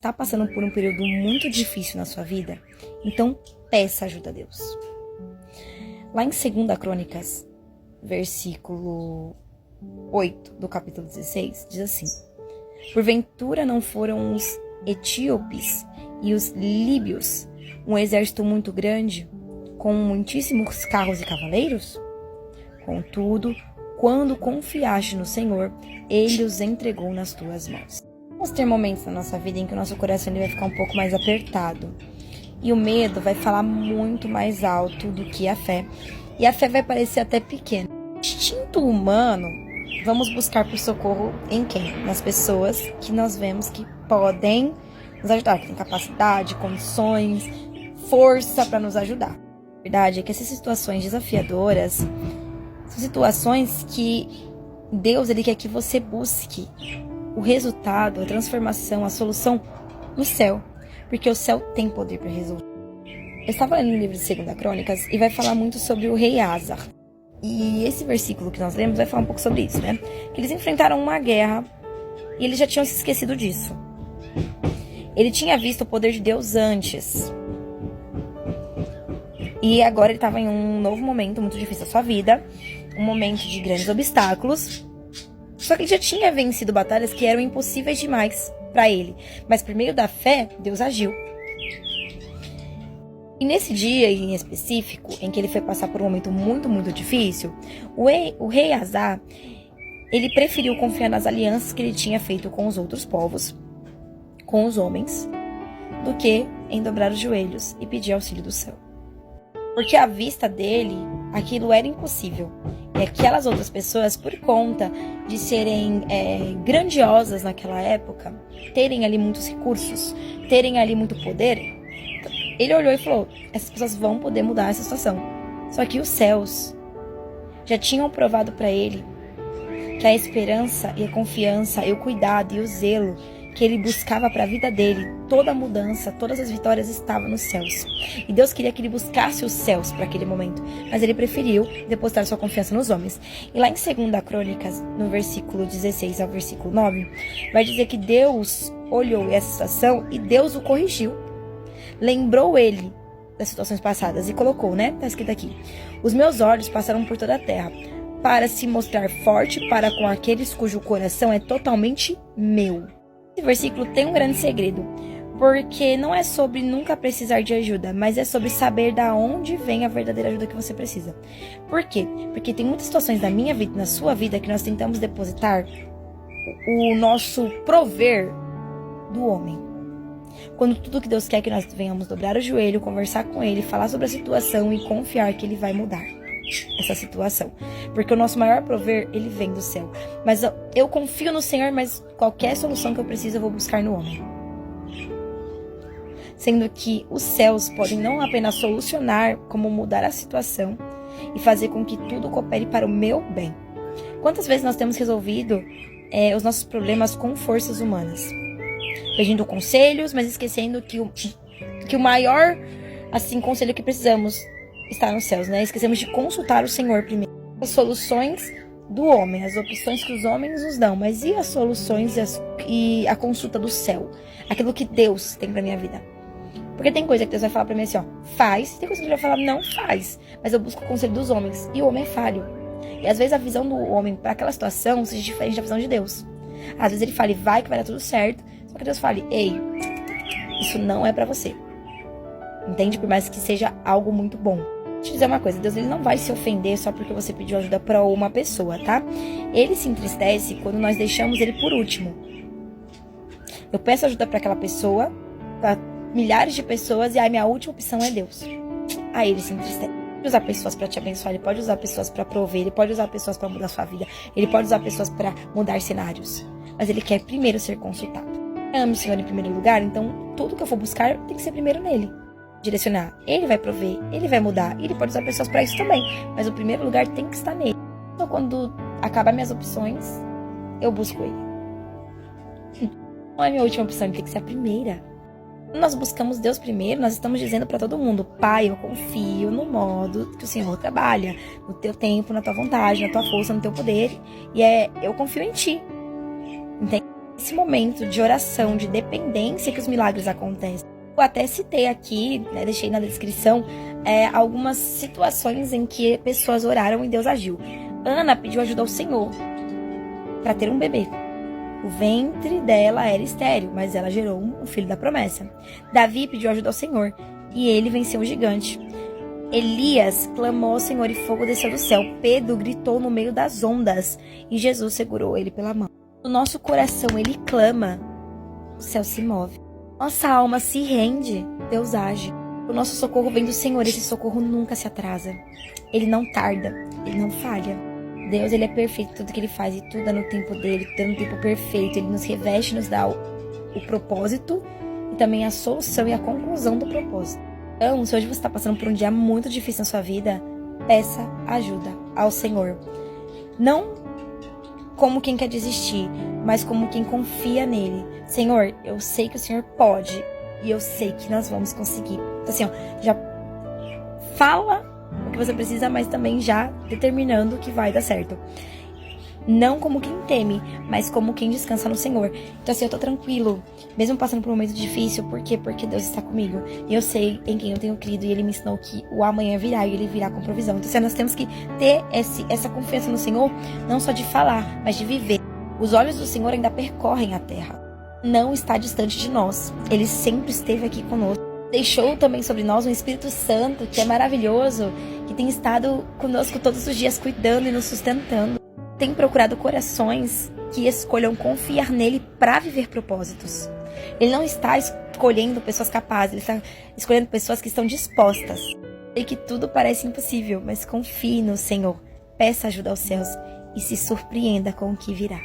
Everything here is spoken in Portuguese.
Está passando por um período muito difícil na sua vida, então peça ajuda a Deus. Lá em 2 Crônicas, versículo 8 do capítulo 16, diz assim: Porventura não foram os etíopes e os líbios um exército muito grande, com muitíssimos carros e cavaleiros? Contudo, quando confiaste no Senhor, Ele os entregou nas tuas mãos. Vamos ter momentos na nossa vida em que o nosso coração ele vai ficar um pouco mais apertado. E o medo vai falar muito mais alto do que a fé. E a fé vai parecer até pequena. Instinto humano, vamos buscar por socorro em quem? Nas pessoas que nós vemos que podem nos ajudar, que têm capacidade, condições, força para nos ajudar. A verdade é que essas situações desafiadoras são situações que Deus ele quer que você busque o resultado, a transformação, a solução no céu. Porque o céu tem poder para resolver. Eu estava lendo o livro de 2 Crônicas e vai falar muito sobre o rei Asa. E esse versículo que nós lemos vai falar um pouco sobre isso, né? Que eles enfrentaram uma guerra e eles já tinham se esquecido disso. Ele tinha visto o poder de Deus antes. E agora ele estava em um novo momento muito difícil da sua vida. Um momento de grandes obstáculos. Só que ele já tinha vencido batalhas que eram impossíveis demais para ele. Mas por meio da fé, Deus agiu. E nesse dia em específico, em que ele foi passar por um momento muito, muito difícil, o rei Asa, ele preferiu confiar nas alianças que ele tinha feito com os outros povos, com os homens, do que em dobrar os joelhos e pedir auxílio do céu. Porque à vista dele, aquilo era impossível. E aquelas outras pessoas, por conta de serem grandiosas naquela época, terem ali muitos recursos, terem ali muito poder, ele olhou e falou, essas pessoas vão poder mudar essa situação. Só que os céus já tinham provado para ele que a esperança e a confiança e o cuidado e o zelo que ele buscava para a vida dele, toda a mudança, todas as vitórias estavam nos céus. E Deus queria que ele buscasse os céus para aquele momento, mas ele preferiu depositar sua confiança nos homens. E lá em 2 Crônicas, no versículo 16 ao versículo 9, vai dizer que Deus olhou essa situação e Deus o corrigiu. Lembrou ele das situações passadas e colocou, né? Tá escrito aqui: os meus olhos passaram por toda a terra, para se mostrar forte para com aqueles cujo coração é totalmente meu. Esse versículo tem um grande segredo, porque não é sobre nunca precisar de ajuda, mas é sobre saber da onde vem a verdadeira ajuda que você precisa. Por quê? Porque tem muitas situações da minha vida, na sua vida, que nós tentamos depositar o nosso prover do homem. Quando tudo que Deus quer é que nós venhamos dobrar o joelho, conversar com Ele, falar sobre a situação e confiar que Ele vai mudar essa situação. Porque o nosso maior prover, ele vem do céu. Mas eu confio no Senhor, mas qualquer solução que eu preciso, eu vou buscar no homem. Sendo que os céus podem não apenas solucionar, como mudar a situação e fazer com que tudo coopere para o meu bem. Quantas vezes nós temos resolvido os nossos problemas com forças humanas? Pedindo conselhos, mas esquecendo que o maior conselho que precisamos está nos céus, né? Esquecemos de consultar o Senhor primeiro. As soluções do homem, as opções que os homens nos dão, mas e as soluções e a consulta do céu? Aquilo que Deus tem pra minha vida. Porque tem coisa que Deus vai falar pra mim assim, ó, faz. Tem coisa que Ele vai falar, não faz. Mas eu busco o conselho dos homens. E o homem é falho. E às vezes a visão do homem para aquela situação seja diferente da visão de Deus. Às vezes ele fala, vai que vai dar tudo certo. Só que Deus fala, ei, isso não é pra você. Entende? Por mais que seja algo muito bom. Deixa eu dizer uma coisa, Deus ele não vai se ofender só porque você pediu ajuda pra uma pessoa, tá? Ele se entristece quando nós deixamos ele por último. Eu peço ajuda pra aquela pessoa, pra milhares de pessoas, e aí minha última opção é Deus. Aí ele se entristece. Ele pode usar pessoas pra te abençoar, ele pode usar pessoas pra prover, ele pode usar pessoas pra mudar sua vida, ele pode usar pessoas pra mudar cenários. Mas ele quer primeiro ser consultado. Eu amo o Senhor em primeiro lugar, então tudo que eu for buscar tem que ser primeiro nele. Direcionar, ele vai prover, ele vai mudar, ele pode usar pessoas para isso também, mas o primeiro lugar tem que estar nele. Então quando acabar minhas opções, eu busco ele. Não é minha última opção, ele tem que ser a primeira. Quando nós buscamos Deus primeiro, nós estamos dizendo para todo mundo, Pai, eu confio no modo que o Senhor trabalha, no teu tempo, na tua vontade, na tua força, no teu poder, e eu confio em ti. Entende? Esse momento de oração, de dependência que os milagres acontecem. Eu até citei aqui, né, deixei na descrição, algumas situações em que pessoas oraram e Deus agiu. Ana pediu ajuda ao Senhor para ter um bebê. O ventre dela era estéril, mas ela gerou um filho da promessa. Davi pediu ajuda ao Senhor e ele venceu o gigante. Elias clamou ao Senhor e fogo desceu do céu. Pedro gritou no meio das ondas e Jesus segurou ele pela mão. O nosso coração, ele clama, o céu se move. Nossa alma se rende, Deus age. O nosso socorro vem do Senhor, esse socorro nunca se atrasa. Ele não tarda, ele não falha. Deus, ele é perfeito, tudo que ele faz e tudo é no tempo dele, tudo é no tempo perfeito. Ele nos reveste, nos dá o propósito e também a solução e a conclusão do propósito. Então, se hoje você está passando por um dia muito difícil na sua vida, peça ajuda ao Senhor. Não como quem quer desistir, mas como quem confia nele. Senhor, eu sei que o Senhor pode e eu sei que nós vamos conseguir. Então, assim, ó, já fala o que você precisa, mas também já determinando que vai dar certo. Não como quem teme, mas como quem descansa no Senhor. Então, assim, eu tô tranquilo, mesmo passando por um momento difícil. Por quê? Porque Deus está comigo. E eu sei em quem eu tenho crido e Ele me ensinou que o amanhã virá e Ele virá com provisão. Então, assim, nós temos que ter essa confiança no Senhor, não só de falar, mas de viver. Os olhos do Senhor ainda percorrem a terra. Não está distante de nós. Ele sempre esteve aqui conosco. Deixou também sobre nós um Espírito Santo, que é maravilhoso, que tem estado conosco todos os dias, cuidando e nos sustentando. Tem procurado corações que escolham confiar nele para viver propósitos. Ele não está escolhendo pessoas capazes, ele está escolhendo pessoas que estão dispostas. Sei que tudo parece impossível, mas confie no Senhor, peça ajuda aos céus e se surpreenda com o que virá.